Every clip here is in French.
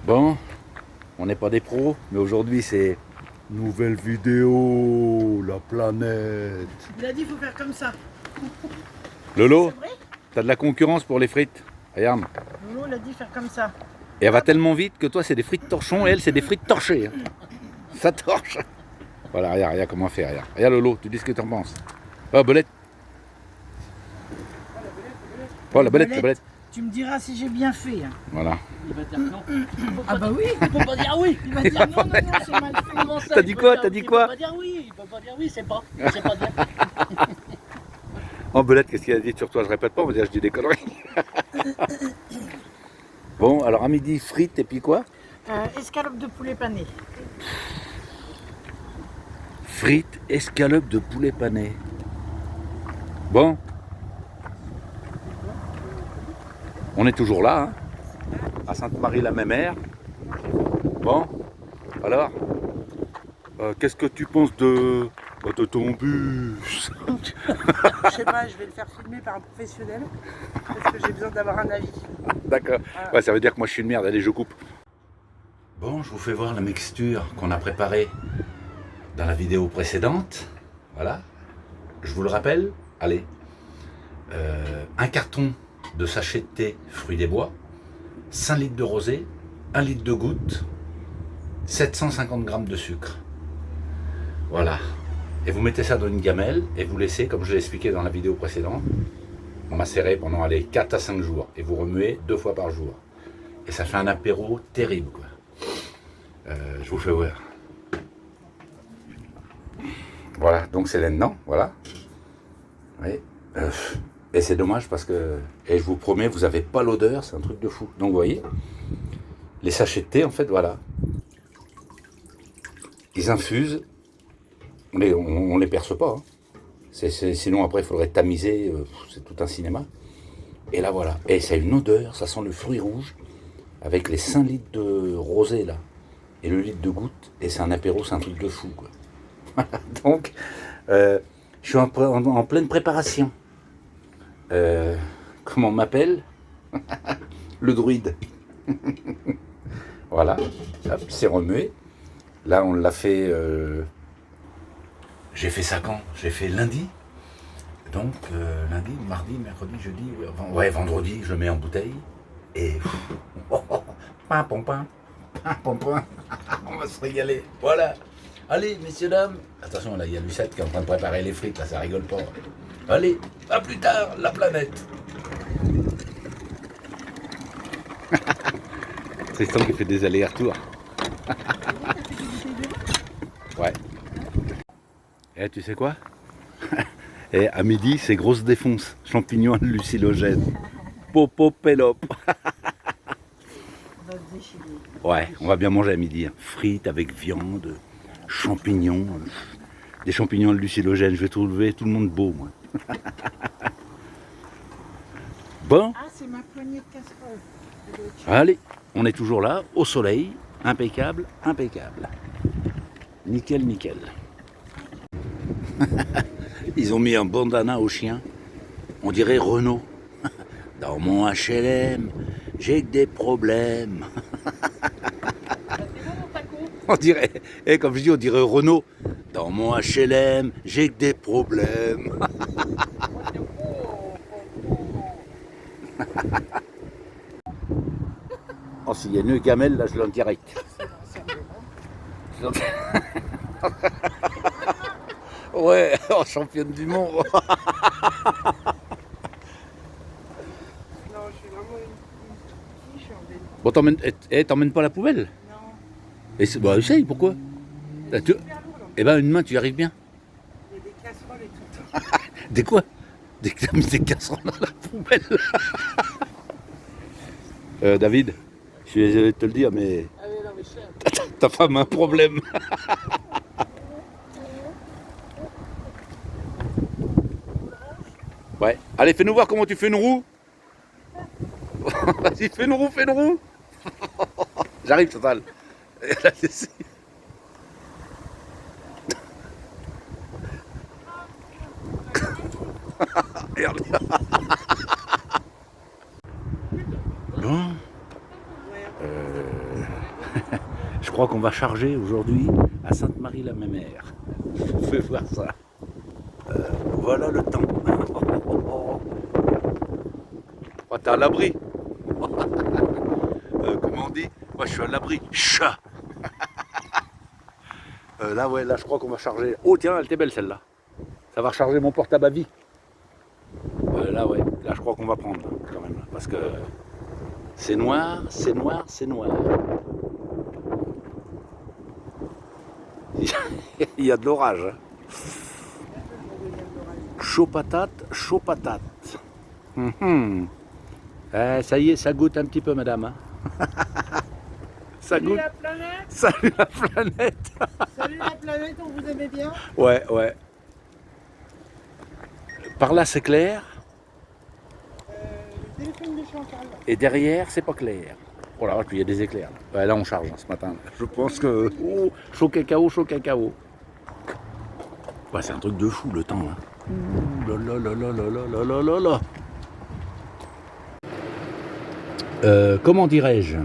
Bon, on n'est pas des pros, mais aujourd'hui c'est nouvelle vidéo, la planète. Il a dit qu'il faut faire comme ça. Lolo, C'est vrai? t'as de la concurrence pour les frites. Regarde. Lolo, il a dit faire comme ça. Et elle va tellement vite que toi c'est des frites torchons et elle c'est des frites torchées. Hein. Ça torche. Voilà, regarde comment on fait, regarde. Regarde Lolo, tu dis ce que tu en penses. Oh, belette. Oh, la belette, la belette. Tu me diras si j'ai bien fait. Hein. Voilà. Il va dire non. Ah bah oui. Il peut pas dire oui. Il va dire non, c'est mal fait. Comment ça, T'as il dit peut quoi? dire- T'as dit il quoi? peut pas dire oui. Il peut pas dire oui, c'est pas bien. Oh, belette, qu'est-ce qu'il a dit sur toi? Je répète pas, on va dire je dis des conneries. Bon, alors à midi, frites et puis quoi? Escalope de poulet pané. Frites, escalope de poulet pané. Bon. On est toujours là, hein, à Sainte-Marie-la-Mémère. Bon, alors, qu'est-ce que tu penses de ton bus? Je sais pas, je vais le faire filmer par un professionnel. Parce que j'ai besoin d'avoir un avis. D'accord, ouais, ça veut dire que moi je suis une merde, allez je coupe. Bon, je vous fais voir la mixture qu'on a préparée dans la vidéo précédente. Voilà, je vous le rappelle, allez, un carton de sachet de thé fruits des bois, 5 litres de rosé, 1 litre de goutte, 750 g de sucre. Voilà. Et vous mettez ça dans une gamelle et vous laissez, comme je l'ai expliqué dans la vidéo précédente, macérer pendant 4 à 5 jours. Et vous remuez 2 fois par jour. Et ça fait un apéro terrible, quoi. Je vous fais voir. Voilà, donc c'est là-dedans, voilà. Oui. Et c'est dommage parce que, et je vous promets, vous n'avez pas l'odeur, c'est un truc de fou. Donc vous voyez, les sachets de thé, en fait, voilà. Ils infusent, mais on ne les perce pas. Hein. Sinon après, il faudrait tamiser, c'est tout un cinéma. Et là, voilà. Et ça a une odeur, ça sent le fruit rouge, avec les 5 litres de rosé, là, et le litre de goutte, et c'est un apéro, c'est un truc de fou, quoi. Donc, je suis en pleine préparation. Comment on m'appelle? Le druide. Voilà, hop, c'est remué. Là, on l'a fait. J'ai fait ça quand? J'ai fait lundi. Donc, lundi, mardi, mercredi, jeudi. Ouais, vendredi, je le mets en bouteille. Et. Pam, pam, pam. Pam, pam. On va se régaler. Voilà. Allez, messieurs, dames. Attention, là, il y a Lucette qui est en train de préparer les frites. Là, ça rigole pas. Allez, à plus tard, la planète. Tristan qui fait des allers-retours. Ouais. Et tu sais quoi? Et à midi, c'est grosse défonce. Champignons hallucinogènes. Popopélope. On va se déchirer. Ouais, on va bien manger à midi. Hein. Frites avec viande, champignons. Des champignons hallucinogènes. Je vais trouver tout le monde beau, moi. Bon, Ah, c'est ma poignée de casserole. allez, on est toujours là, au soleil. Impeccable, impeccable. Nickel, nickel. Ils ont mis un bandana au chien. On dirait Renault. Dans mon HLM, j'ai que des problèmes. On dirait, et comme je dis, on dirait Renault. Dans mon HLM, j'ai que des problèmes. Oh, s'il y a une gamelle, là, je l'ai en direct. Ouais, oh, championne du monde. Non, je suis vraiment une quiche en vélo. Bon, t'emmènes pas la poubelle? Non. Et bah, essaye, pourquoi? C'est Tu... super lourd, là. Eh ben, une main, tu y arrives bien. Il y a des casseroles et tout. Des quoi? T'as mis des casseroles dans la poubelle. David, je suis désolé de te le dire, mais Ah oui, non, mais cher. ta femme a un problème. Ouais. Allez, fais-nous voir comment tu fais une roue. Vas-y, fais une roue, fais une roue. J'arrive, Chantal. Regarde. Bon. Je crois qu'on va charger aujourd'hui à Sainte-Marie-la-Mémère. Vous pouvez voir ça. Voilà le temps. Oh, t'es à l'abri. Comment on dit? Moi, je suis à l'abri. Chat. Là, ouais, là, je crois qu'on va charger. Oh, tiens, elle était belle celle-là. Ça va recharger mon portable à vie. Là, ouais, là, je crois qu'on va prendre quand même. Parce que c'est noir, c'est noir, c'est noir. Il y a de l'orage. Chaud patate, chaud patate. Ça y est, ça goûte un petit peu, madame. Hein. Ça Salut goûte. la planète. Salut la planète. Salut la planète, on vous aimait bien. Ouais, ouais. Par là, c'est clair. Le téléphone de Chantal. Et derrière, c'est pas clair. Oh la vache, il y a des éclairs. Là, ouais, là on charge ce matin. Je pense que. Oh, chaud cacao, chaud cacao. Ouais, c'est un truc de fou le temps. Hein. Ouh là là là là là là là là là. Comment dirais-je?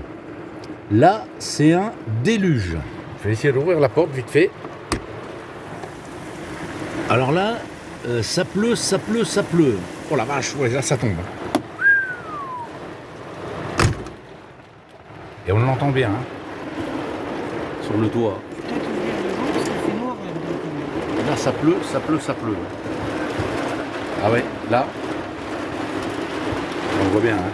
Là, c'est un déluge. Je vais essayer d'ouvrir la porte vite fait. Alors là, ça pleut, ça pleut, ça pleut. Oh la vache, ouais, là ça tombe. Et on l'entend bien, hein, sur le toit. Peut-être ouvrir le vent parce qu'il fait noir là. Là, ça pleut, ça pleut, ça pleut. Ah ouais, là, on voit bien, hein.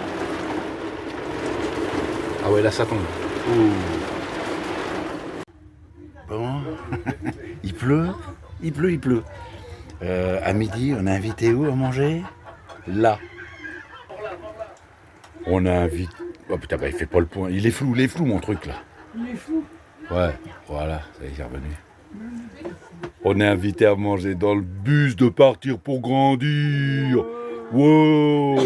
Ah ouais, là, ça tombe. Ouh. Bon, il pleut, il pleut, il pleut. À midi, on a invité où à manger? Là. On a invité... Oh putain, bah, il fait pas le point. Il est flou mon truc là. Il est fou. Ouais, voilà, ça y est, il est revenu. On est invité à manger dans le bus de partir pour grandir. Wow. Et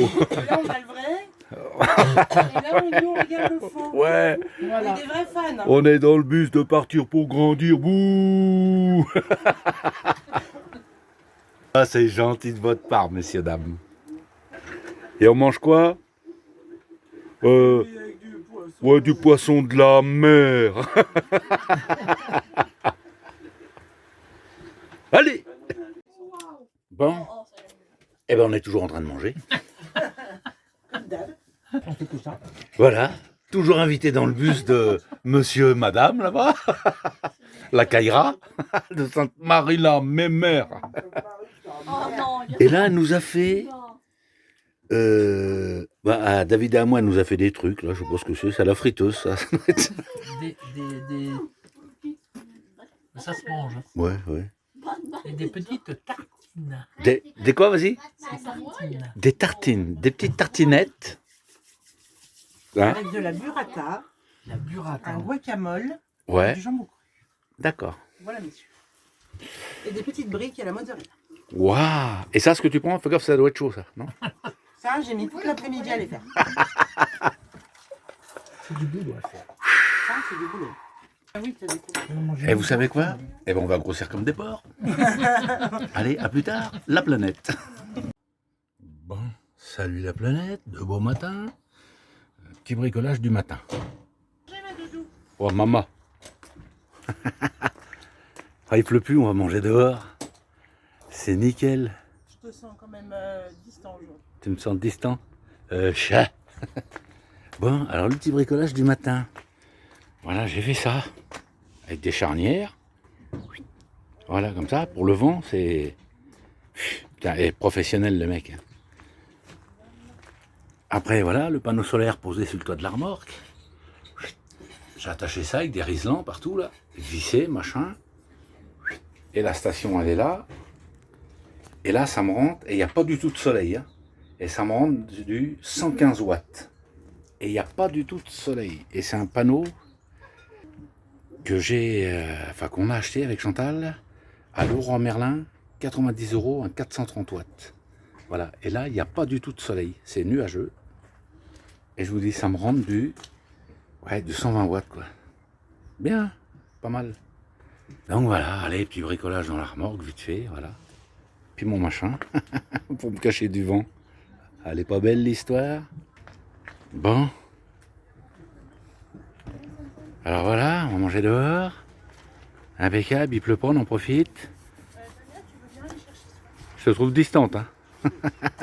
là, on a le vrai. Et là, nous, on regarde le faux. Ouais, On est des vrais fans. Hein. on est dans le bus de partir pour grandir. Bouh. Ah, c'est gentil de votre part, messieurs, dames. Et on mange quoi? Ouais, du poisson de la mer. Allez. Bon. Eh ben, on est toujours en train de manger. Comme d'hab. Voilà. Toujours invité dans le bus de monsieur et madame, là-bas. La Caïra de Sainte-Marie-la-Mémère. Et là, elle nous a fait... David et à moi, elle nous a fait des trucs, là, je sais pas ce que c'est la friteuse, ça. Des... Ça se mange. Ouais, ouais. Et des petites tartines. Des quoi, vas-y? Des tartines. Des tartines, des petites tartinettes. Hein? Avec de la burrata, La burrata. un guacamole et Ouais, du jambon cru. d'accord. Voilà, messieurs. Et des petites briques à la mozzarella. Waouh! Et ça, ce que tu prends, fais gaffe, ça doit être chaud, ça, non? Ça, j'ai mis toute l'après-midi à les faire. C'est du boulot à faire. Ça, c'est du boulot. Ah oui, t'as des coups. Et vous savez quoi? Eh ben, on va grossir comme des porcs. Allez, à plus tard, la planète. Bon, salut la planète, de beau matin. Petit bricolage du matin. Oh, maman. Ah, il pleut plus, on va manger dehors. C'est nickel. Je te sens quand même distant aujourd'hui. Tu me sens distant? Chat. Bon, alors le petit bricolage du matin. Voilà, j'ai fait ça. Avec des charnières. Voilà, comme ça. Pour le vent, c'est... Putain, et professionnel le mec. Après, voilà, le panneau solaire posé sur le toit de la remorque. J'ai attaché ça avec des riselants partout, là. Vissé, machin. Et la station, elle est là. Et là, ça me rentre, et il n'y a pas du tout de soleil. Hein. Et ça me rentre du 115 watts. Et il n'y a pas du tout de soleil. Et c'est un panneau que qu'on a acheté avec Chantal à Leroy Merlin, 90 €, un 430 watts. Voilà. Et là, il n'y a pas du tout de soleil. C'est nuageux. Et je vous dis, ça me rentre du 120 watts, quoi. Bien, pas mal. Donc voilà, allez, petit bricolage dans la remorque, vite fait, voilà. Puis mon machin, pour me cacher du vent. Elle est pas belle l'histoire? Bon. Alors voilà, on va manger dehors. Impeccable, il pleut pas, on en profite. Je te trouve distante, hein.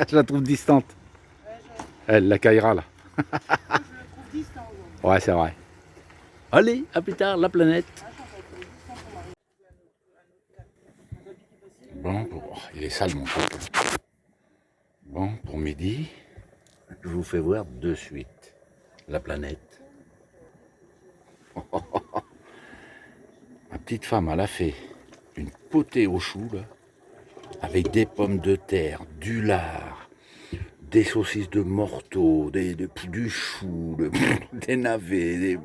Je la trouve distante. Elle, la Kaira, là. Je le trouve distant. Ouais, c'est vrai. Allez, à plus tard, la planète. Bon, il est sale mon truc. Bon, pour midi, je vous fais voir de suite la planète. Ma petite femme, elle a fait une potée au chou, là, avec des pommes de terre, du lard, des saucisses de morteau, du chou, des navets,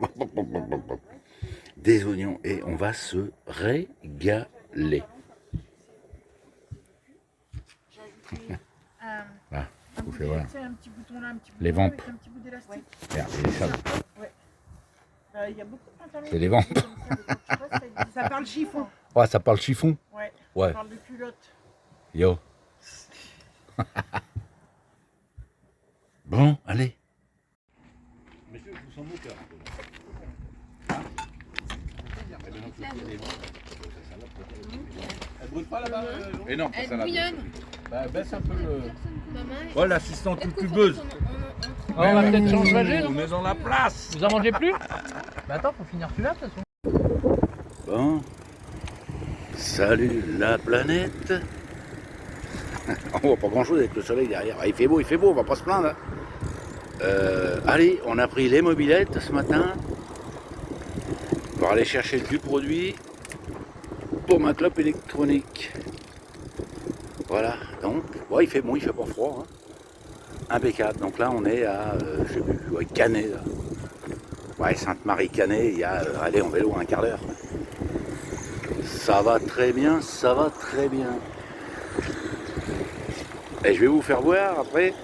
des oignons, et on va se régaler. Là, je vous fais voir. Un petit bouton là, un petit bouton Les vampes. avec un petit bout d'élastique. Regarde, il est sale. Ouais. Il y a beaucoup de pantalons. C'est les vampes. Ça parle chiffon. Ouais, ça parle chiffon. Ouais. Ouais. Ça parle de culotte. Yo. Bon, allez. Monsieur, je vous sens mon cœur. Elle brûle pas là-bas. Et non, Elle bouillonne. Bah, baisse un peu le. Maman, Ouais, l'assistante youtubeuse. On va peut-être changer. On est dans la place. Vous en mangez plus? Bah attends, faut finir celui-là de toute façon. Bon. Salut la planète. On voit pas grand chose avec le soleil derrière. Ah, il fait beau, on va pas se plaindre. Allez, on a pris les mobylettes ce matin pour aller chercher du produit pour ma clope électronique. Voilà, donc, ouais, il fait bon, il fait pas froid. Hein. Impeccable. Donc là, on est à, je sais plus, ouais, Canet. Là. Ouais, Sainte-Marie-Canet, il y a, allez, en vélo, un quart d'heure. Ça va très bien, ça va très bien. Et je vais vous faire voir après,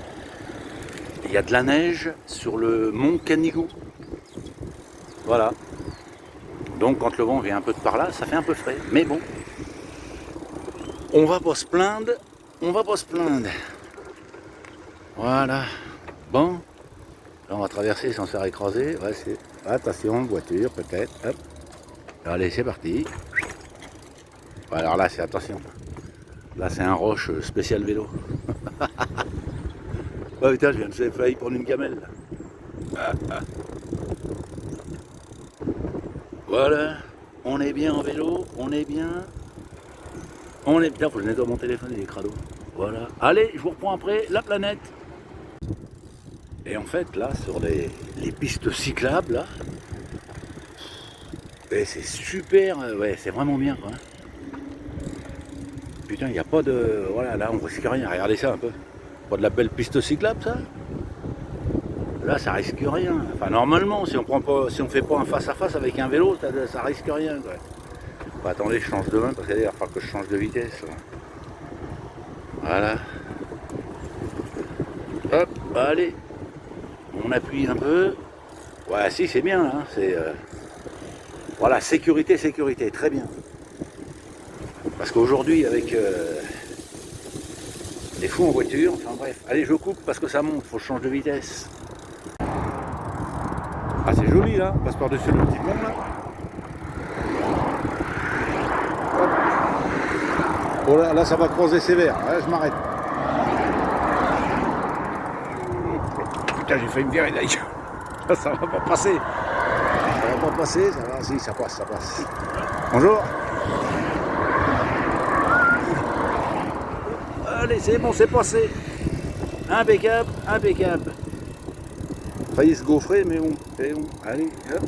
il y a de la neige sur le mont Canigou. Voilà. Donc quand le vent vient un peu de par là, ça fait un peu frais. Mais bon, on va pas se plaindre, on va pas se plaindre. Voilà. Bon, là on va traverser sans se faire écraser. Ouais, c'est... Attention, voiture peut-être. Hop. Allez, c'est parti. Ouais, alors là, c'est attention. Là, c'est un roche spécial vélo. Oh putain, je viens de failli prendre une gamelle. Voilà, on est bien en vélo, on est bien. On est bien, faut que je nettoie mon téléphone, il est crado. Voilà. Allez, je vous reprends après la planète. Et en fait, là, sur les pistes cyclables, là, c'est super, ouais, c'est vraiment bien, quoi. Putain, il n'y a pas de... Voilà, là, on risque rien. Regardez ça un peu. Pas de la belle piste cyclable, ça. Là, ça risque rien. Enfin, normalement, si on fait pas un face-à-face avec un vélo, ça risque rien, quoi. Bah, attendez, je change de main, parce qu'il va falloir que je change de vitesse. Voilà. Hop, allez. On appuie un peu. Ouais, si, c'est bien, hein. C'est... Voilà, sécurité, très bien. Parce qu'aujourd'hui, avec les fous en voiture, enfin bref, allez, je coupe parce que ça monte, faut que je change de vitesse. Ah, c'est joli là, on passe par-dessus le petit pont là. Hop. Oh là, là, ça va croiser sévère, là, je m'arrête. Putain, j'ai failli me virer d'ailleurs. Ça va pas passer. Ça va pas passer, ça va, si, ça passe, ça passe. Bonjour. Allez, c'est bon, c'est passé. Impeccable, impeccable. Failli se gaufrer, mais bon, c'est bon. Allez, hop.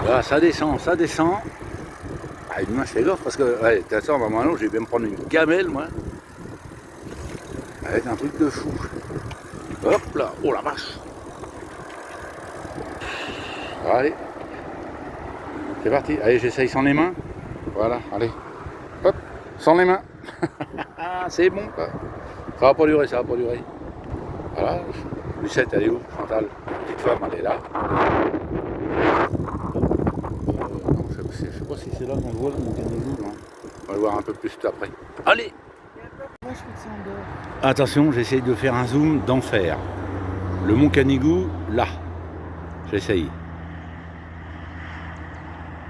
Là, ça descend, ça descend. Ah, moi, je fais gaffe parce que, ouais, de toute façon, maintenant, je vais bien me prendre une gamelle, moi. Avec un truc de fou. Hop là, oh la vache. Allez. C'est parti, allez, j'essaye sans les mains. Voilà, allez. Hop, sans les mains. C'est bon, quoi. Ça va pas durer, ça va pas durer. Voilà. Lucette, elle est où, Chantal? Petite femme, elle est là. Je sais pas si c'est là qu'on le voit, mon Canigou, non. On va le voir un peu plus après. Allez. pas, je crois que c'est en dehors. Attention, j'essaye de faire un zoom d'enfer. Le Mont Canigou, là. J'essaye.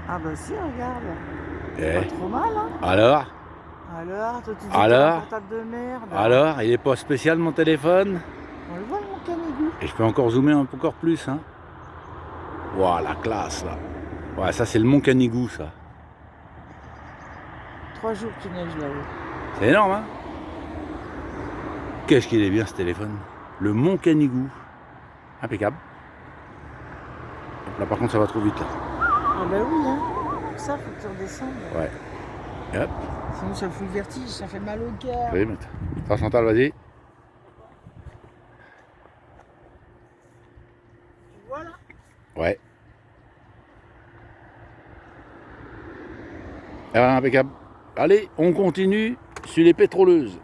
Ah bah si, regarde. Eh. Pas trop mal, hein. Alors, Alors, toi tu dis Alors un portable de merde. alors, il est pas spécial mon téléphone? On le voit, le Mont Canigou. Et je peux encore zoomer encore plus, hein. Waouh, la classe, là. Ouais, ça c'est le Mont Canigou, ça. 3 jours qu'il neige là-haut. C'est énorme, hein. Qu'est-ce qu'il est bien, ce téléphone. Le Mont Canigou. Impeccable. Là, par contre, ça va trop vite, là. Ah bah oui, hein. Pour ça, faut que tu redescendes. Ouais. Et hop. Sinon, ça fout le vertige, ça fait mal au cœur. Oui, mais ça, Chantal, vas-y. Voilà. Ouais. Ah, impeccable. Allez, on continue sur les pétroleuses.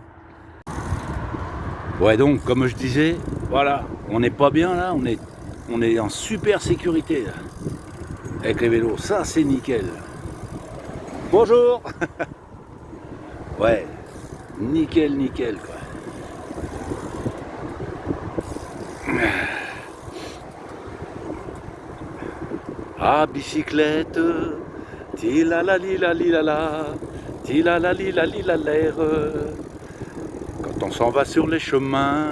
Ouais, donc, comme je disais, voilà, on n'est pas bien là, on est en super sécurité là. Avec les vélos, ça c'est nickel. Bonjour. Ouais, nickel, nickel quoi. Ah, bicyclette, tilalali-la-li-la-la, tilalali-la-li-la-l'air. Quand on s'en va sur les chemins,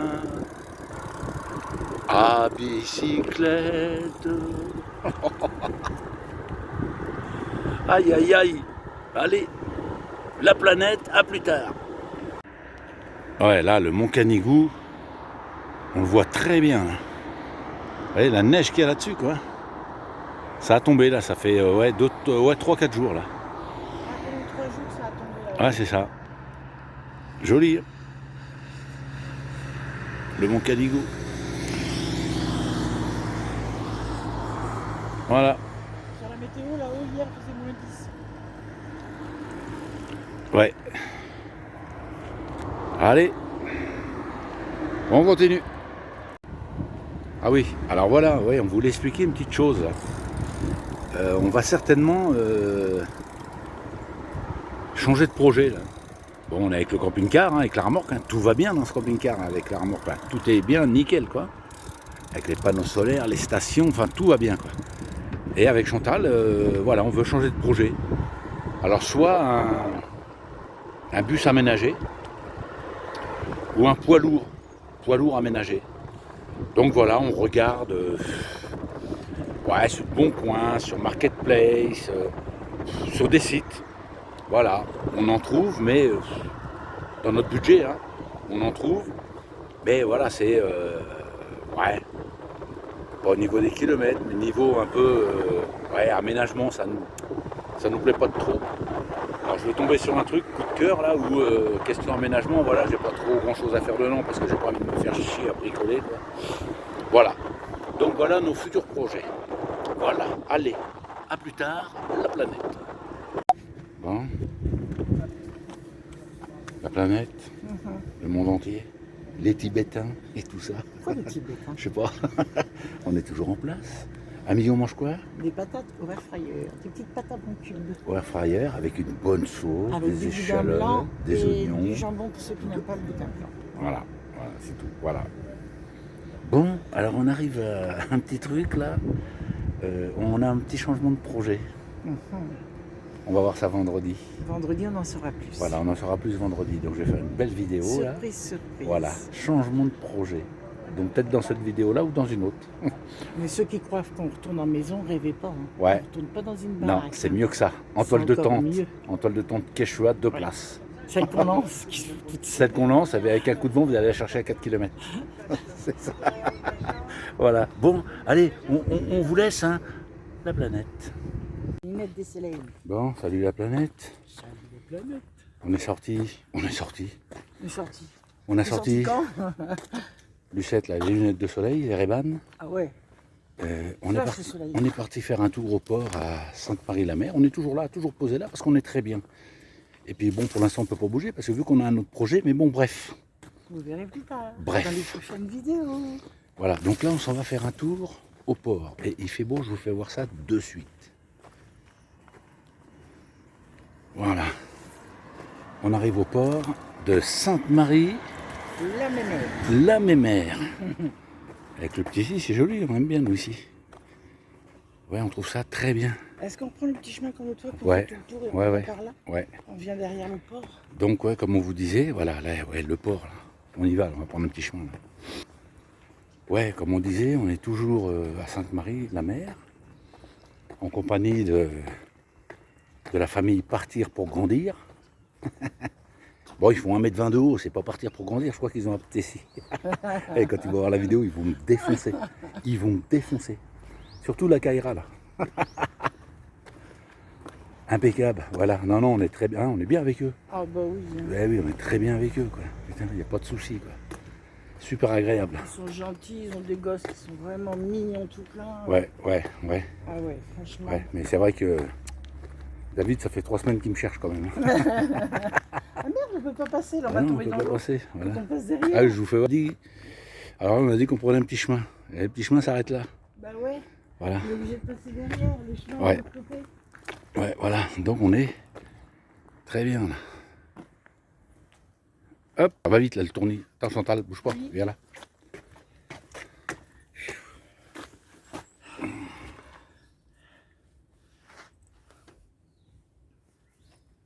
à bicyclette. Aïe, aïe, aïe. Allez, la planète, à plus tard. Ouais, là, le Mont Canigou, on le voit très bien. Là. Vous voyez, la neige qu'il y a là-dessus, quoi. Ça a tombé, là, ça fait 3-4 jours, là. Ah, pendant 3 jours, ça a tombé là. Ah, c'est ça. Joli. Hein. Le Mont Canigou. Voilà. Sur la météo, là-haut, hier, il faisait moins 10. Ouais. Allez. On continue. Ah oui, alors voilà, ouais, on voulait expliquer une petite chose. On va certainement changer de projet. Là. Bon, on est avec le camping-car, hein, avec la remorque, hein, tout va bien dans ce camping-car avec la remorque. Là. Tout est bien, nickel, quoi. Avec les panneaux solaires, les stations, enfin tout va bien, quoi. Et avec Chantal, voilà, on veut changer de projet. Alors soit un bus aménagé ou un poids lourd aménagé. Donc voilà, on regarde ouais, sur Bon Coin, sur Marketplace, sur des sites. Voilà, on en trouve, mais dans notre budget, hein, on en trouve. Mais voilà, c'est ouais, pas au niveau des kilomètres, mais niveau un peu ouais, aménagement, ça nous plaît pas de trop. Alors je vais tomber sur un truc, coup de cœur là, où question aménagement, voilà, j'ai pas trop grand chose à faire dedans parce que j'ai pas envie de me faire chier à bricoler. Quoi. Voilà. Donc voilà nos futurs projets. Voilà. Allez, à plus tard, la planète. Bon. La planète, le monde entier, les Tibétains et tout ça. Pourquoi les Tibétains? Je sais pas. On est toujours en place. Amélie, on mange quoi? Des patates au air fryer, des petites patates en cube. Au air fryer avec une bonne sauce, Avec des du boudin échalotes, blanc des et oignons. du jambon pour ceux qui n'aiment pas le boudin blanc. Voilà, voilà, c'est tout. Voilà. Bon, alors on arrive à un petit truc là. On a un petit changement de projet. On va voir ça vendredi. Vendredi, on en saura plus. Voilà, on en saura plus vendredi. Donc je vais faire une belle vidéo là. Surprise, surprise. Voilà, changement de projet. Donc peut-être dans cette vidéo là ou dans une autre. Mais ceux qui croient qu'on retourne en maison, rêvez pas. Hein. Ouais. On retourne pas dans une Non, baraque. c'est mieux que ça. En C'est toile de encore tente. mieux. En toile de tente Quechua, 2 places. Celle qu'on lance, qui se fait toute Celle qu'on lance, avec un coup de vent, vous allez la chercher à 4 km. C'est ça. Voilà. Bon, allez, on vous laisse, hein. La planète. lunettes des soleils. Bon, salut la planète. Salut la planète. On est sorti. On est sorti. On a On est sorti quand Lucette, là, les lunettes de soleil, les Ray-Ban. Ah ouais. Flash de soleil. On est parti faire un tour au port à Sainte-Marie-la-Mer. On est toujours là, toujours posé là, parce qu'on est très bien. Et puis bon, pour l'instant, on ne peut pas bouger, parce que vu qu'on a un autre projet, mais bon, bref. Vous verrez plus tard. Bref. Dans les prochaines vidéos. Voilà, donc là, on s'en va faire un tour au port. Et il fait beau, je vous fais voir ça de suite. Voilà. On arrive au port. de Sainte-Marie La mémère. la Mémère. Avec le petit ici, c'est joli, on aime bien nous ici. Ouais, on trouve ça très bien. Est-ce qu'on prend le petit chemin comme l'autre fois qu'on Ouais. fait tout le tour et on Ouais, va ouais. par là? Ouais. On vient derrière le port. Donc ouais, comme on vous disait, voilà, là, ouais, le port, là. On y va, là, on va prendre un petit chemin. Là. Ouais, comme on disait, on est toujours à Sainte-Marie la Mer, en compagnie de la famille Partir pour Grandir. Bon, ils font 1,20 m de haut, c'est pas Partir pour Grandir, je crois qu'ils ont un petit ici. Et quand ils vont voir la vidéo, ils vont me défoncer. Ils vont me défoncer. Surtout la Kaira, là. Impeccable, voilà. Non, non, on est très bien, on est bien avec eux. Ah bah oui. Ouais, oui, on est très bien avec eux, quoi. Putain, il n'y a pas de souci, quoi. Super agréable. Ils sont gentils, ils ont des gosses qui sont vraiment mignons tout plein. Ouais. Ah ouais, franchement. Ouais, mais c'est vrai que David, ça fait 3 semaines qu'il me cherche quand même. Ah merde, on peut pas passer, là, on Ah va non, on tomber peut dans pas l'eau. passer. Faut Voilà. qu'on passe derrière. Ah, je vous fais voir. Alors, on a dit qu'on prenait un petit chemin. Et le petit chemin s'arrête là. Bah ouais, Voilà. on est obligé de passer derrière, les chemins Ouais. de l'autre côté. Ouais, voilà. Donc, on est très bien là. Hop, ça va vite là, le tournis. Attends, Chantal, bouge pas. Oui. Viens là.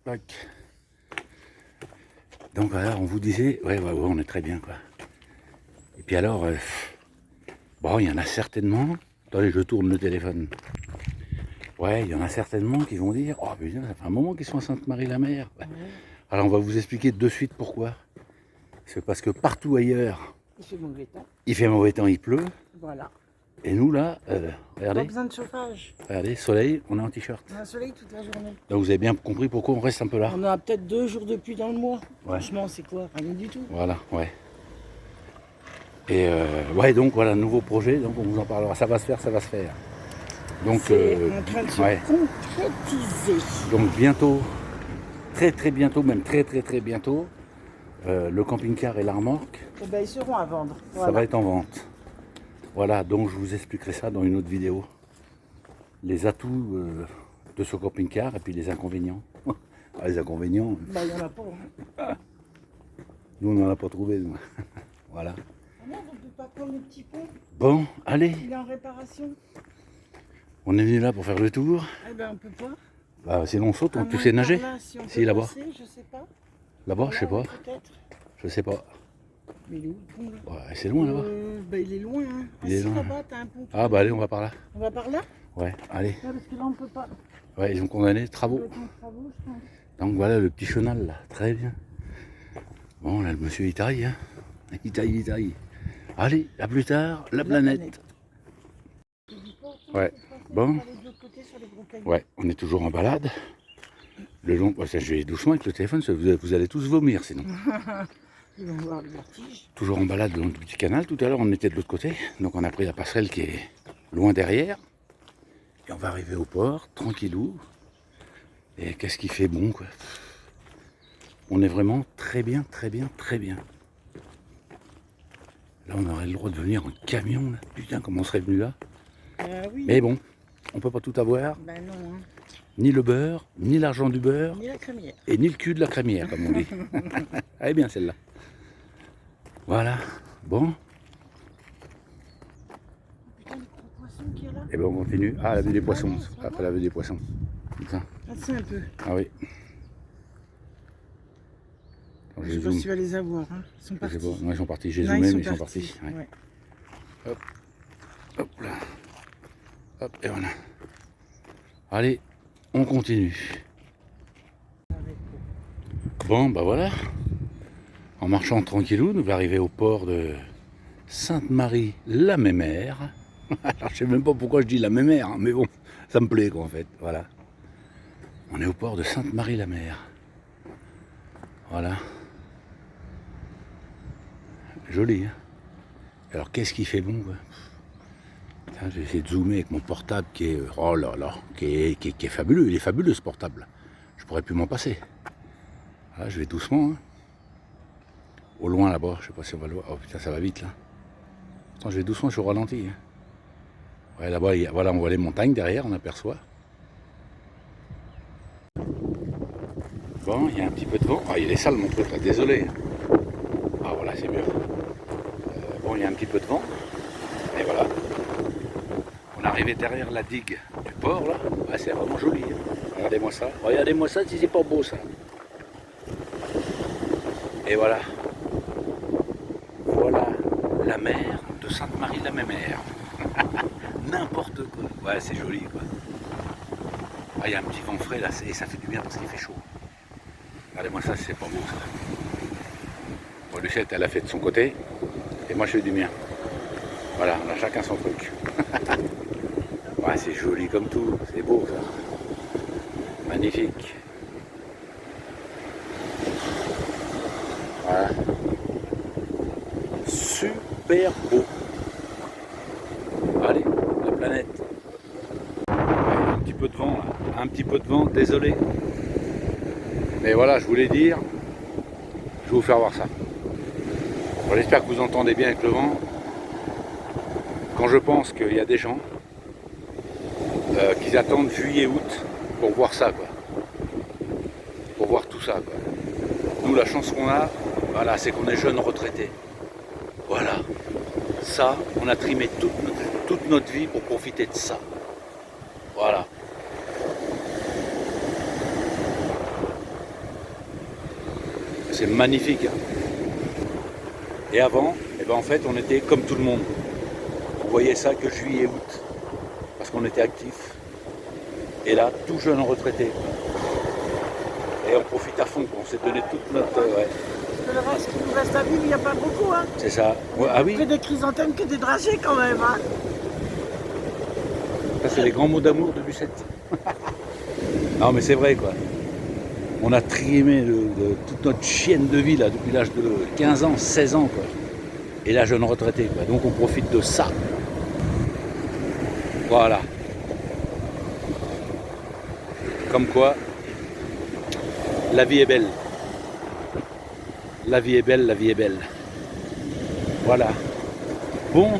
Tac. Donc voilà, on vous disait, ouais, on est très bien quoi. Et puis alors, bon, il y en a certainement, attendez, je tourne le téléphone. Ouais, il y en a certainement qui vont dire, oh putain, ça fait un moment qu'ils sont à Sainte-Marie-la-Mer. Ouais. Alors on va vous expliquer de suite pourquoi. C'est parce que partout ailleurs, Il fait mauvais temps. il fait mauvais temps, il pleut. Voilà. Et nous là, Pas regardez, besoin de chauffage. regardez, soleil, on est en t-shirt. On a un soleil toute la journée. Donc vous avez bien compris pourquoi on reste un peu là. On a peut-être 2 jours de pluie dans le mois. Ouais. Franchement, c'est quoi? Rien du tout. Voilà, ouais. Et ouais, donc voilà, nouveau projet, donc on vous en parlera. Ça va se faire, ça va se faire. Donc, C'est en train de se ouais. concrétiser. Donc bientôt, très bientôt, même très bientôt, le camping-car et la remorque, Eh ben, ils seront à vendre. ça Voilà. va être en vente. Voilà, donc je vous expliquerai ça dans une autre vidéo. Les atouts de ce camping-car et puis les inconvénients. Ah, les inconvénients, Bah, il y en a pas. Hein. nous on n'en a pas trouvé. Nous. Voilà. Ah merde, on peut pas prendre le petit pont. Bon, allez, Il est en réparation. on est venu là pour faire le tour. Eh ben, on peut pas. Bah, sinon on saute, À tu moins sais que nager par là, si on Si, peut là-bas. passer, je sais pas. Là-bas, je sais Là, pas. Peut-être. Je sais pas. Mais il est où le pont là? Ouais, c'est loin là-bas. Bah, il est loin. Hein. Il est si, loin. là-bas, t'as un pont. Ah bah allez, on va par là. On va par là? Ouais, allez. Ouais, parce que là, on peut pas. Ouais, ils ont condamné les On travaux. peut être en travaux, je pense. Donc voilà le petit chenal là, très bien. Bon là le monsieur il taille, hein. Il taille. Allez, à plus tard, la planète. Ouais, bon. Ouais, on est toujours en balade. Le long, je vais doucement avec le téléphone, vous allez tous vomir sinon. Ils vont voir le vertige. Toujours en balade le long du petit canal, tout à l'heure on était de l'autre côté, donc on a pris la passerelle qui est loin derrière. Et on va arriver au port, tranquillou. Et qu'est-ce qui fait bon quoi. On est vraiment très bien. Là on aurait le droit de venir en camion là. Putain comment on serait venu là. Oui. Mais bon, on peut pas tout avoir. Ben non, hein. Ni le beurre, ni l'argent du beurre, Ni la crémière. et ni le cul de la crémière comme on dit. Elle est bien celle-là. Voilà, bon. Putain, le gros poisson qu'il y a là. Et ben on continue. Ah la vue des poissons. Après la vue des poissons. Putain. Assez un peu. Ah oui. Attends, Je sais pas si tu vas les avoir. Hein. Ils sont Je partis. sais pas. Non, ils sont partis. J'ai Non, zoomé, mais ils sont partis. Ouais. Ouais. Hop là. Hop, et voilà. Allez, on continue. Bon, bah voilà. En marchant tranquillou, nous allons arriver au port de Sainte-Marie-la-Mémère. Alors, je sais même pas pourquoi je dis la Mémère, hein, mais bon, ça me plaît quoi en fait. Voilà. On est au port de Sainte-Marie-la-Mer. Voilà. Joli, hein. Alors qu'est-ce qui fait bon quoi. Tiens, j'ai essayé de zoomer avec mon portable qui est, oh là là, qui est fabuleux. Il est fabuleux ce portable. Je pourrais plus m'en passer. Voilà, je vais doucement. Hein. Au loin là-bas, je sais pas si on va le voir. Oh putain, ça va vite là. Attends, je vais doucement, je suis au ralenti. Hein. Ouais, là-bas, voilà, on voit les montagnes derrière, on aperçoit. Bon, il y a un petit peu de vent. Ah, il est sale mon truc là, désolé. Ah voilà, c'est mieux. Bon, il y a un petit peu de vent. Et voilà. On est arrivé derrière la digue du port là. Ah, c'est vraiment joli. Hein. Regardez-moi ça. Regardez-moi ça si c'est pas beau ça. Et voilà. Voilà la mer de Sainte-Marie-la-Mémère. N'importe quoi. Ouais, c'est joli quoi. Ah, il y a un petit vent frais là et ça fait du bien parce qu'il fait chaud. Regardez-moi ça, c'est pas beau ça. Bon, Lucette, elle a fait de son côté et moi je fais du mien. Voilà, on a chacun son truc. Ouais, c'est joli comme tout, c'est beau ça. Magnifique. Voilà. Super beau. Allez, la planète. Ouais, un petit peu de vent là, un petit peu de vent, désolé. Mais voilà, je voulais dire, je vais vous faire voir ça. Bon, j'espère que vous entendez bien avec le vent. Quand je pense qu'il y a des gens qui attendent juillet-août pour voir ça, quoi. Pour voir tout ça, quoi. Nous, la chance qu'on a, voilà, c'est qu'on est jeunes retraités. Voilà. Ça, on a trimé toute notre vie pour profiter de ça. Voilà. C'est magnifique. Hein. Et avant, eh ben, en fait, on était comme tout le monde. On voyait ça que juillet-août. Parce qu'on était actifs. Et là, tout jeune retraité. Et on profite à fond. On s'est donné toute notre... ouais. Parce que le reste qui nous reste à vivre, il n'y a pas beaucoup. Hein. C'est ça. Ouais, ah oui. On fait des chrysanthèmes que des dragées quand même. Hein. Ça, c'est les grands mots d'amour de Lucette. Non, mais c'est vrai, quoi. On a trimé toute notre chienne de vie, là, depuis l'âge de 15 ans, 16 ans, quoi. Et la jeune retraité, quoi. Donc, on profite de ça. Voilà. Comme quoi, la vie est belle. La vie est belle, la vie est belle. Voilà. Bon.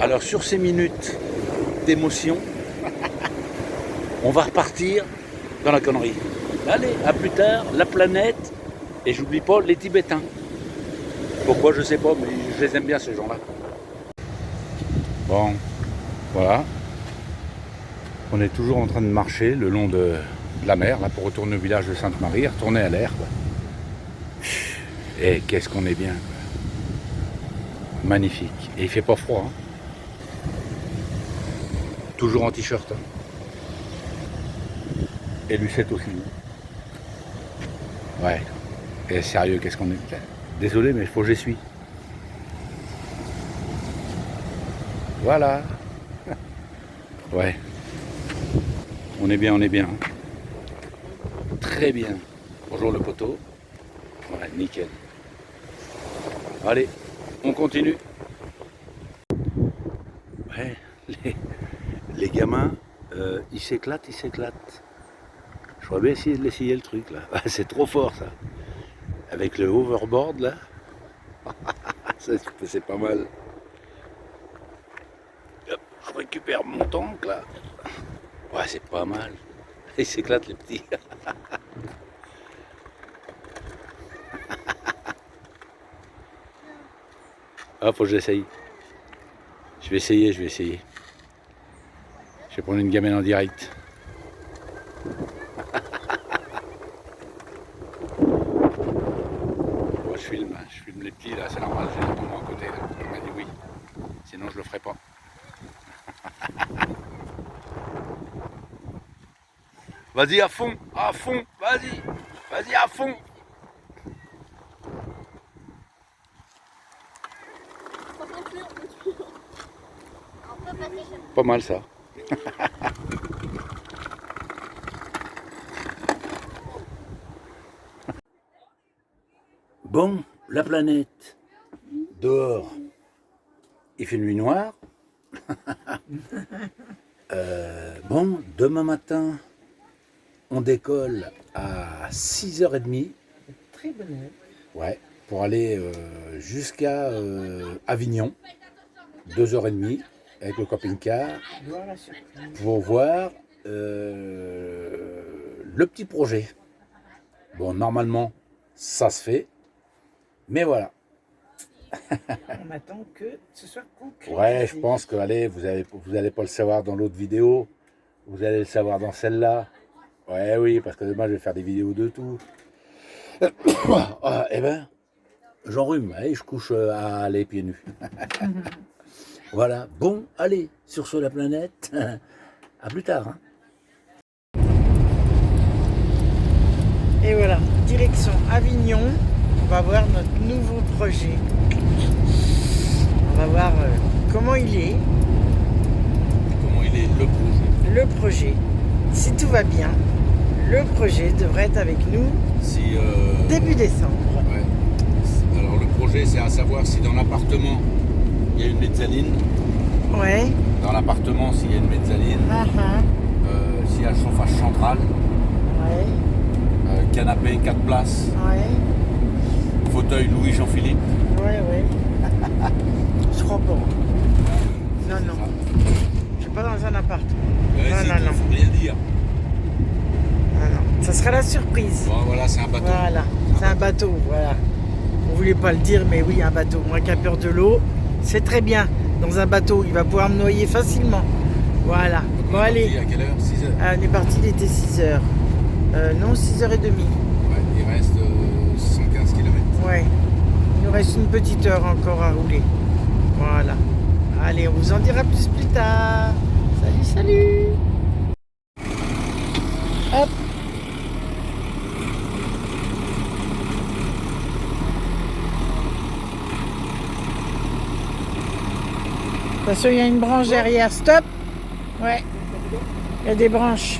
Alors, sur ces minutes d'émotion, on va repartir dans la connerie. Allez, à plus tard, la planète, et j'oublie pas les Tibétains. Pourquoi, je sais pas, mais je les aime bien, ces gens-là. Bon, voilà. On est toujours en train de marcher le long de la mer, là, pour retourner au village de Sainte-Marie, retourner à l'air, quoi. Et qu'est-ce qu'on est bien, quoi. Magnifique. Et il fait pas froid, hein. Toujours en t-shirt, hein. Et Lucette aussi. Ouais. Et sérieux, qu'est-ce qu'on est... Désolé, mais il faut que j'essuie. Voilà. Ouais. On est bien, on est bien. Très bien. Bonjour le poteau. Ouais, nickel. Allez, on continue. Ouais, les gamins, ils s'éclatent, ils s'éclatent. Je voudrais bien essayer de l'essayer le truc là. Ah, c'est trop fort ça. Avec le hoverboard là. C'est pas mal. Hop, je récupère mon tank là. Ouais, c'est pas mal. Ils s'éclatent les petits. Ah, faut que j'essaye. Je vais essayer, je vais essayer. Je vais prendre une gamelle en direct. Moi, je filme les petits là, c'est normal, j'ai les tombes à côté. Là. Il m'a dit oui, sinon je le ferai pas. Vas-y à fond, vas-y, vas-y à fond. Pas mal ça. Bon, la planète. Dehors, il fait nuit noire. Bon, demain matin, on décolle à 6h30. Très bonne heure. Ouais, pour aller jusqu'à Avignon. 2h30 avec le camping-car. Voir la surprise. Pour voir le petit projet. Bon, normalement, ça se fait. Mais voilà. On attend que ce soit concret. Ouais, je pense que, allez, vous allez pas le savoir dans l'autre vidéo. Vous allez le savoir dans celle-là. Ouais, oui, parce que demain, je vais faire des vidéos de tout. Ah, eh ben, j'enrhume. Allez, je couche les pieds nus. Voilà. Bon, allez, sur ce, la planète. À plus tard. Hein. Et voilà, direction Avignon. On va voir notre nouveau projet. On va voir comment il est. Comment il est, le projet? Le projet. Si tout va bien, le projet devrait être avec nous début décembre. Ouais. Alors le projet, c'est à savoir si dans l'appartement, il y a une mezzanine. Ouais. Dans l'appartement, s'il y a une mezzanine. S'il y a le chauffage central. Ouais. Canapé 4 places. Ouais. Fauteuil Louis-Jean-Philippe. Ouais. Je crois pas. Non. Je suis pas dans un appart. Non. Faut rien dire. Non. Ça sera la surprise. Bon, voilà, c'est un bateau. Voilà. C'est un bateau, voilà. On voulait pas le dire, mais oui, un bateau. Moi qui ai peur de l'eau, c'est très bien. Dans un bateau, il va pouvoir me noyer facilement. Voilà. Donc, bon, on est allez. parti à quelle heure? 6h. On est parti, il était 6h. Non, 6h30. Ouais, il reste 115 km. Ouais. Il nous reste une petite heure encore à rouler. Voilà. Allez, on vous en dira plus tard. Salut. Hop. Attention, il y a une branche derrière. Stop. Ouais. Il y a des branches.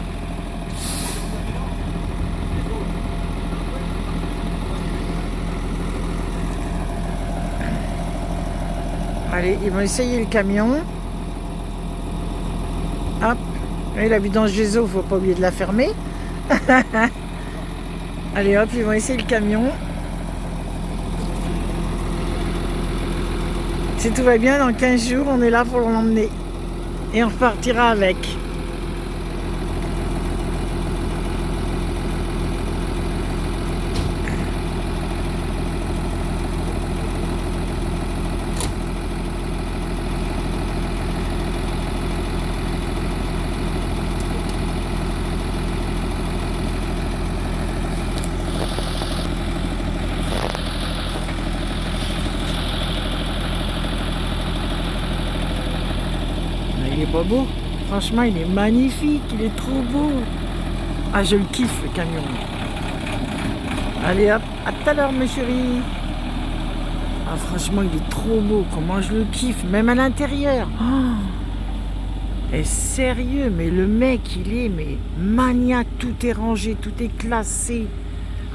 Allez, ils vont essayer le camion. Hop. Et la vidange des eaux, faut pas oublier de la fermer. Allez hop, ils vont essayer le camion. Si tout va bien, dans 15 jours, on est là pour l'emmener. Et on repartira avec. Il est pas beau. Franchement, il est magnifique. Il est trop beau. Ah, je le kiffe, le camion. Allez hop, à tout à l'heure, mes chéris. Ah, franchement, il est trop beau. Comment je le kiffe, même à l'intérieur. Oh. Et sérieux, mais le mec, il est maniaque. Tout est rangé, tout est classé.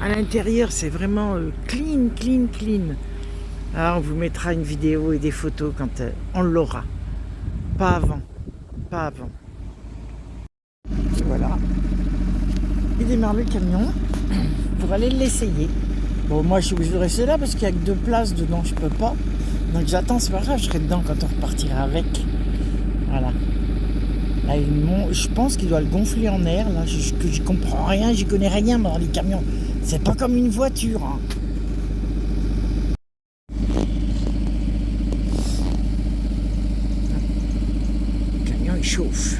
À l'intérieur, c'est vraiment clean. Alors, on vous mettra une vidéo et des photos quand on l'aura. Pas avant. Voilà. Il démarre le camion pour aller l'essayer. Bon, moi, je suis obligé de rester là parce qu'il n'y a que 2 places dedans, je peux pas. Donc, j'attends, c'est pas grave, je serai dedans quand on repartira avec. Voilà. Là, je pense qu'il doit le gonfler en air. Là, j'y comprends rien, j'y connais rien dans les camions. C'est pas comme une voiture. Hein. Il chauffe.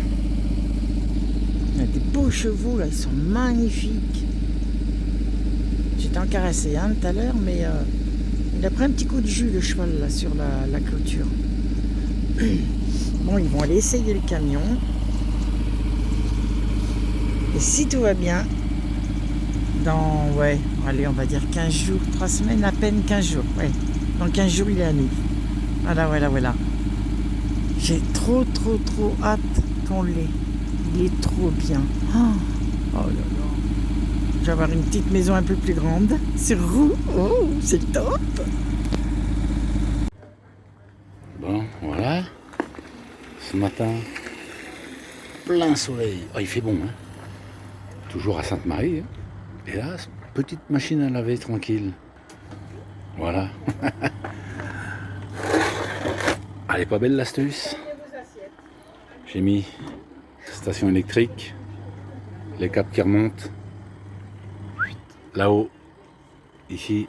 Il y a des beaux chevaux là, ils sont magnifiques. J'étais en caressé tout à l'heure, mais il a pris un petit coup de jus le cheval là sur la clôture. Bon, ils vont aller essayer le camion. Et si tout va bien, allez, on va dire 15 jours, 3 semaines, à peine 15 jours. Ouais. Dans 15 jours, il est à nous. Voilà. J'ai trop hâte qu'on l'ait. Il est trop bien. Oh là là. Je vais avoir une petite maison un peu plus grande. Sur roue. Oh, c'est top. Bon, voilà. Ce matin, plein soleil. Oh, il fait bon, hein. Toujours à Sainte-Marie. Hein. Et là, petite machine à laver tranquille. Voilà. Elle est pas belle l'astuce. J'ai mis station électrique, les câbles qui remontent. Là-haut, ici,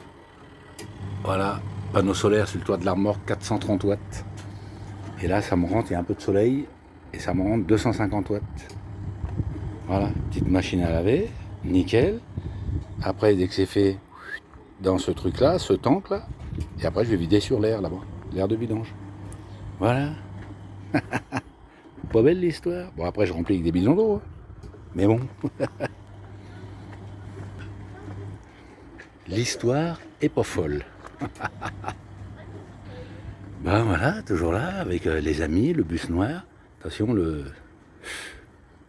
voilà, panneau solaire sur le toit de la remorque, 430 watts. Et là, ça me rentre, il y a un peu de soleil, et ça me rentre 250 watts. Voilà, petite machine à laver, nickel. Après, dès que c'est fait dans ce truc-là, ce tank-là, et après, je vais vider sur l'air, là-bas, l'air de vidange. Voilà. Pas belle l'histoire. Bon, après, je remplis avec des bidons d'eau. Hein. Mais bon. L'histoire est pas folle. Ben voilà, toujours là, avec les amis, le bus noir. Attention, le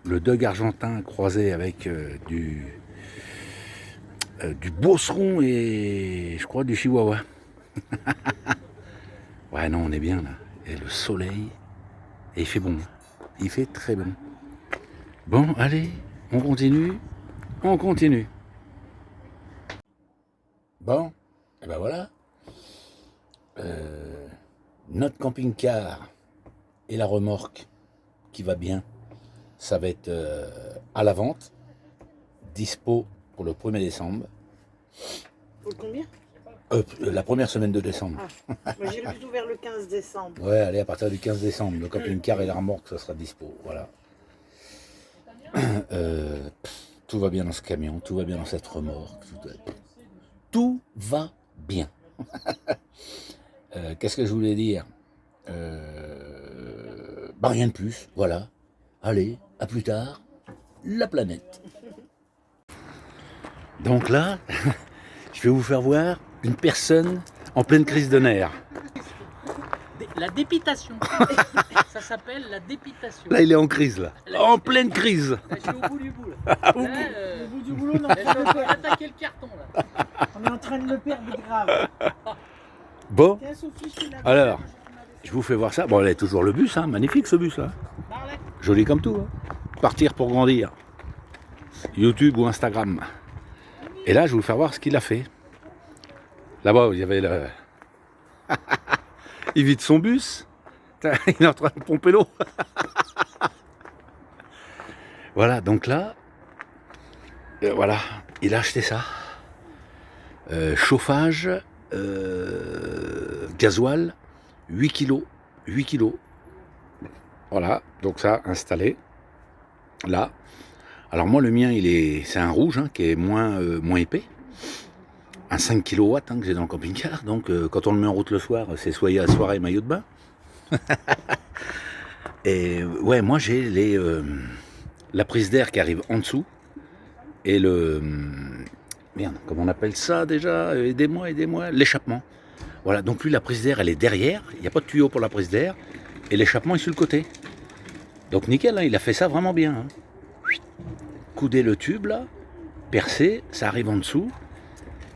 Dogue argentin croisé avec du Beauceron et je crois du Chihuahua. Ouais, non, on est bien là. Et le soleil, et il fait bon. Il fait très bon. Bon, allez, on continue. On continue. Bon, et ben voilà. Notre camping-car et la remorque qui va bien, ça va être à la vente, dispo pour le 1er décembre. Pour combien? La première semaine de décembre. Ah, moi j'irai plutôt vers le 15 décembre. Ouais, allez, à partir du 15 décembre, le camping-car et la remorque, ça sera dispo, voilà. Tout va bien dans ce camion, tout va bien dans cette remorque, tout va bien. Qu'est-ce que je voulais dire? Bah rien de plus, voilà. Allez, à plus tard, la planète. Donc là, je vais vous faire voir une personne en pleine crise de nerfs. La dépitation. Ça s'appelle la dépitation. Là, il est en crise, là. Là, En pleine crise. Là, je suis au bout du bout. Là, Au bout du boulot, on est en là, train de le je vais perdre. attaquer le carton. Là. On est en train de le perdre grave. Bon, Tiens, Sophie, je te la- alors, je vous fais voir ça. Bon, elle est toujours le bus, hein. Magnifique ce bus, là. Joli comme tout. Hein. Partir pour grandir. YouTube ou Instagram. Et là, je vais vous faire voir ce qu'il a fait. Là-bas, il y avait le... il vide son bus. Il est en train de pomper l'eau. Voilà, donc là, voilà, il a acheté ça. Chauffage, gasoil, 8 kilos. 8 kilos. Voilà, donc ça, installé. Là. Alors moi, le mien, c'est un rouge, hein, qui est moins épais. Un 5 kW hein, que j'ai dans le camping-car. Donc quand on le met en route le soir, c'est soirée maillot de bain. Et ouais, moi j'ai la prise d'air qui arrive en dessous. Et merde, comment on appelle ça déjà? Aidez-moi. L'échappement. Voilà, donc lui, la prise d'air, elle est derrière. Il n'y a pas de tuyau pour la prise d'air. Et l'échappement est sur le côté. Donc nickel, hein, il a fait ça vraiment bien. Hein. Couder le tube là, percer, ça arrive en dessous.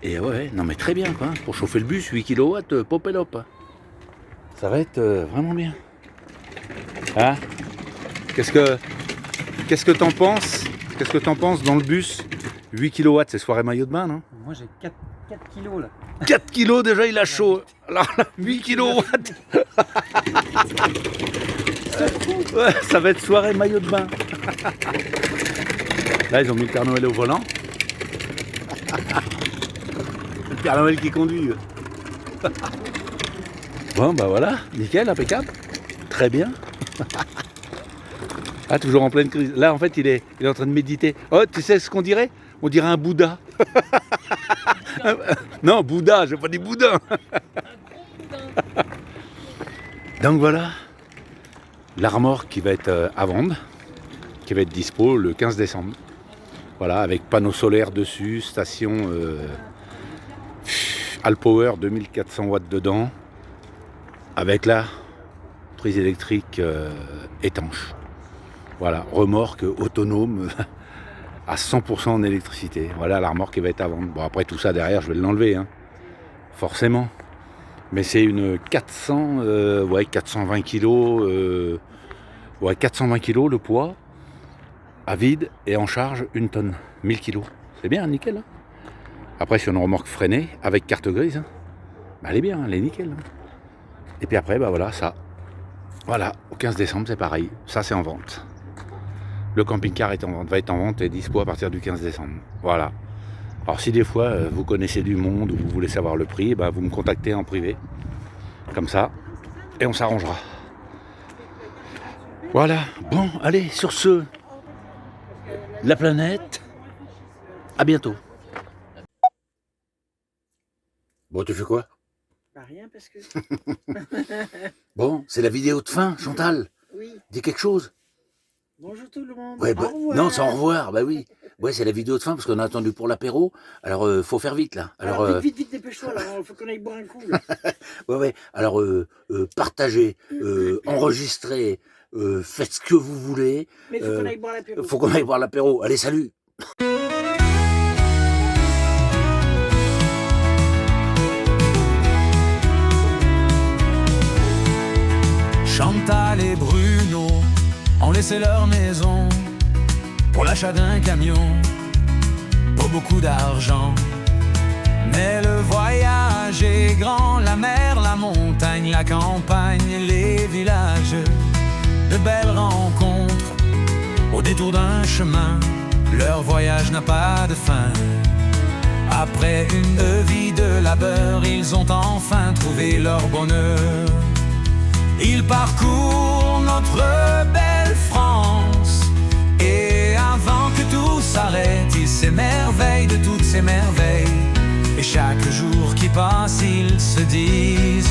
Et ouais, non mais très bien quoi, pour chauffer le bus, 8 kW, pop et hop. Ça va être vraiment bien. Hein? Qu'est-ce que t'en penses? Qu'est-ce que t'en penses dans le bus? 8 kW, c'est soirée maillot de bain, non? Moi j'ai 4 kilos là. 4 kilos déjà, il a chaud. Alors là, 8 kW. Ouais, ça va être soirée maillot de bain. Là, ils ont mis le Père Noël au volant. Le Père Noël qui conduit. Bon, bah voilà, nickel, impeccable. Très bien. Ah, toujours en pleine crise. Là, en fait, il est en train de méditer. Oh, tu sais ce qu'on dirait? On dirait un Bouddha. Non, Bouddha, j'ai pas dit boudin. Donc voilà, la remorque qui va être à vendre, qui va être dispo le 15 décembre. Voilà, avec panneau solaire dessus, station Alpower 2400 watts dedans, avec la prise électrique étanche. Voilà, remorque autonome à 100% en électricité. Voilà la remorque qui va être à vendre. Bon, après tout ça derrière, je vais l'enlever, hein, forcément. Mais c'est une 420 kg, 420 kg le poids, à vide et en charge 1 tonne, 1000 kg. C'est bien, nickel. Hein. Après, sur une remorque freinée, avec carte grise, hein, bah, elle est bien, elle est nickel. Hein. Et puis après, bah voilà, ça. Voilà, au 15 décembre, c'est pareil. Ça, c'est en vente. Le camping-car est en vente, va être en vente et dispo à partir du 15 décembre. Voilà. Alors si des fois vous connaissez du monde ou vous voulez savoir le prix, vous me contactez en privé, comme ça, et on s'arrangera. Voilà, bon, allez, sur ce, la planète, à bientôt. Bon, tu fais quoi? Rien parce que... Bon, c'est la vidéo de fin, Chantal. Oui, Dis quelque chose. bonjour tout le monde. Ouais, Au revoir. non, c'est au revoir, oui. Ouais, c'est la vidéo de fin parce qu'on a attendu pour l'apéro. Alors, faut faire vite là. Alors, vite, dépêche-toi là, faut qu'on aille boire un coup là. Ouais. Alors, partagez, enregistrez, faites ce que vous voulez. Mais faut qu'on aille boire l'apéro. Faut qu'on aille boire l'apéro. Allez, salut. Chantal et Bruno ont laissé leur maison pour l'achat d'un camion, pour beaucoup d'argent. Mais le voyage est grand, la mer, la montagne, la campagne, les villages, de belles rencontres au détour d'un chemin. Leur voyage n'a pas de fin. Après une vie de labeur, ils ont enfin trouvé leur bonheur. Ils parcourent notre belle France, et avant que tout s'arrête, ils s'émerveillent de toutes ces merveilles. Et chaque jour qui passe, ils se disent: